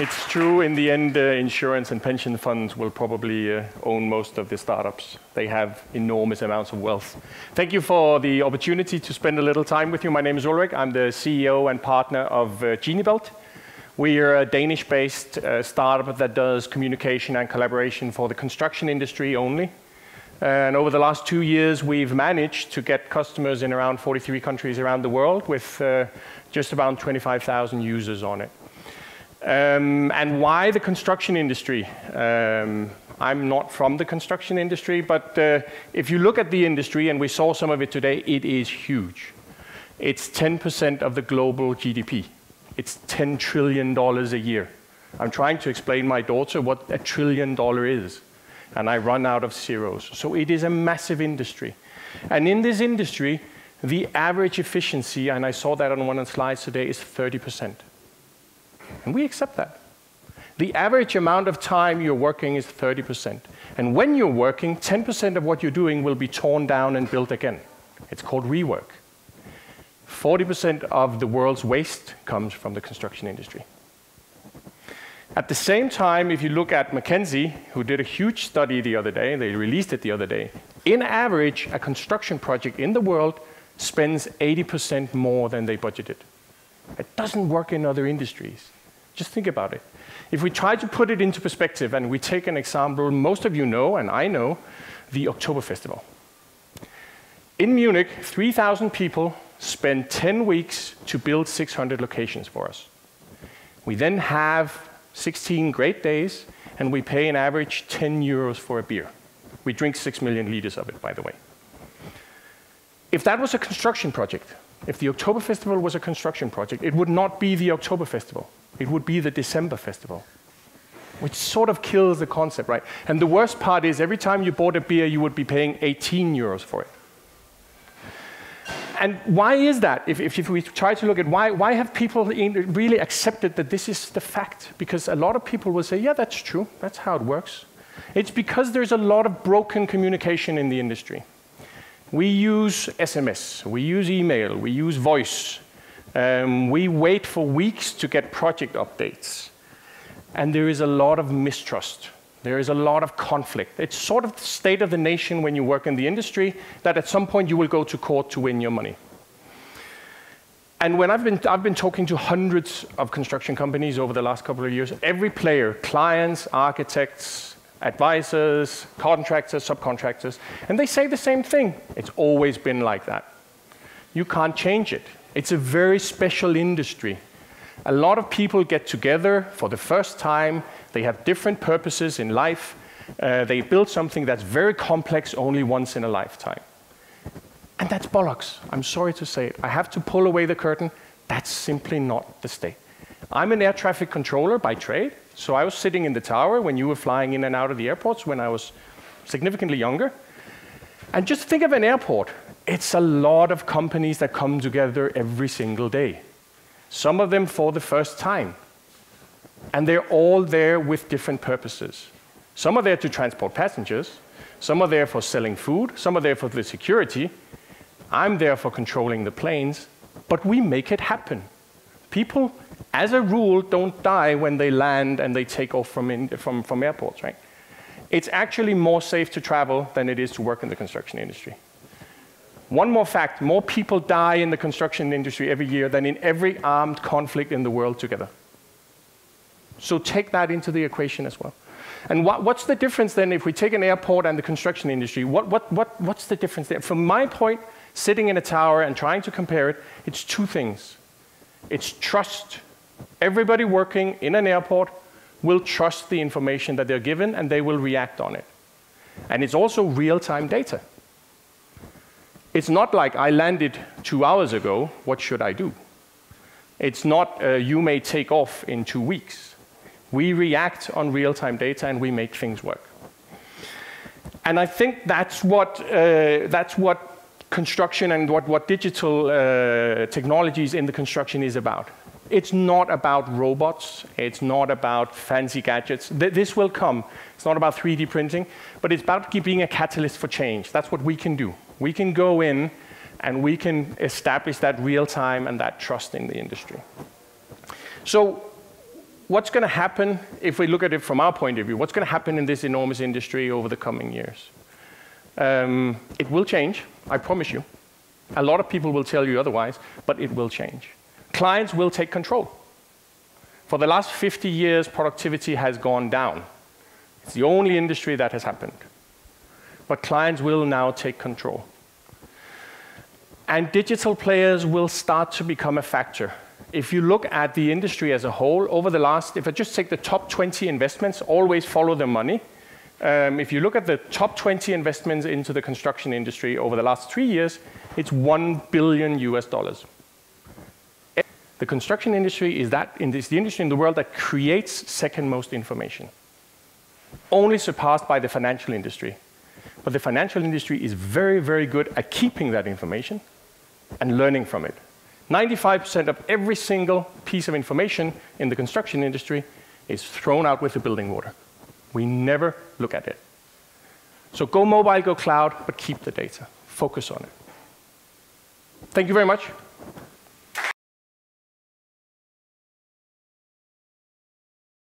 It's true, in the end, insurance and pension funds will probably own most of the startups. They have enormous amounts of wealth. Thank you for the opportunity to spend a little time with you. My name is Ulrik. I'm the CEO and partner of GenieBelt. We are a Danish-based startup that does communication and collaboration for the construction industry only. And over the last 2 years, we've managed to get customers in around 43 countries around the world with just around 25,000 users on it. And why the construction industry? I'm not from the construction industry, but if you look at the industry, and we saw some of it today, it is huge. It's 10% of the global GDP. It's $10 trillion a year. I'm trying to explain my daughter what $1 trillion is, and I run out of zeros. So it is a massive industry. And in this industry, the average efficiency, and I saw that on one of the slides today, is 30%. And we accept that. The average amount of time you're working is 30%. And when you're working, 10% of what you're doing will be torn down and built again. It's called rework. 40% of the world's waste comes from the construction industry. At the same time, if you look at McKinsey, who did a huge study the other day, they released it the other day, in average, a construction project in the world spends 80% more than they budgeted. It doesn't work in other industries. Just think about it. If we try to put it into perspective, and we take an example most of you know, and I know, the October Festival. In Munich, 3,000 people spend 10 weeks to build 600 locations for us. We then have 16 great days, and we pay an average 10 euros for a beer. We drink 6 million liters of it, by the way. If that was a construction project, if the October Festival was a construction project, it would not be the October Festival. It would be the December Festival, which sort of kills the concept, right? And the worst part is every time you bought a beer, you would be paying 18 euros for it. And why is that? If we try to look at why have people really accepted that this is the fact? Because a lot of people will say, yeah, that's true. That's how it works. It's because there's a lot of broken communication in the industry. We use SMS, we use email, we use voice. We wait for weeks to get project updates. And there is a lot of mistrust. There is a lot of conflict. It's sort of the state of the nation when you work in the industry, that at some point you will go to court to win your money. And when I've been talking to hundreds of construction companies over the last couple of years, every player, clients, architects, advisors, contractors, subcontractors, and they say the same thing. It's always been like that. You can't change it. It's a very special industry. A lot of people get together for the first time. They have different purposes in life. They build something that's very complex only once in a lifetime. And that's bollocks. I'm sorry to say it. I have to pull away the curtain. That's simply not the state. I'm an air traffic controller by trade. So I was sitting in the tower when you were flying in and out of the airports when I was significantly younger. And just think of an airport. It's a lot of companies that come together every single day. Some of them for the first time. And they're all there with different purposes. Some are there to transport passengers. Some are there for selling food. Some are there for the security. I'm there for controlling the planes. But we make it happen. People, as a rule, don't die when they land and they take off from airports, right? It's actually more safe to travel than it is to work in the construction industry. One more fact, more people die in the construction industry every year than in every armed conflict in the world together. So take that into the equation as well. And what's the difference then if we take an airport and the construction industry? What's the difference there? From my point, sitting in a tower and trying to compare it, it's two things. It's trust. Everybody working in an airport will trust the information that they're given, and they will react on it. And it's also real-time data. It's not like I landed 2 hours ago, what should I do? It's not you may take off in 2 weeks. We react on real-time data and we make things work. And I think that's what construction and what digital technologies in the construction is about. It's not about robots. It's not about fancy gadgets. This will come. It's not about 3D printing, but it's about being a catalyst for change. That's what we can do. We can go in and we can establish that real time and that trust in the industry. So what's going to happen if we look at it from our point of view? What's going to happen in this enormous industry over the coming years? It will change, I promise you. A lot of people will tell you otherwise, but it will change. Clients will take control. For the last 50 years, productivity has gone down. It's the only industry that has happened. But clients will now take control. And digital players will start to become a factor. If you look at the industry as a whole, over the last, if I just take the top 20 investments, always follow the money. If you look at the top 20 investments into the construction industry over the last 3 years, it's $1 billion US. The construction industry is the industry in the world that creates second most information, only surpassed by the financial industry. But the financial industry is very, very good at keeping that information and learning from it. 95% of every single piece of information in the construction industry is thrown out with the building water. We never look at it. So go mobile, go cloud, but keep the data. Focus on it. Thank you very much.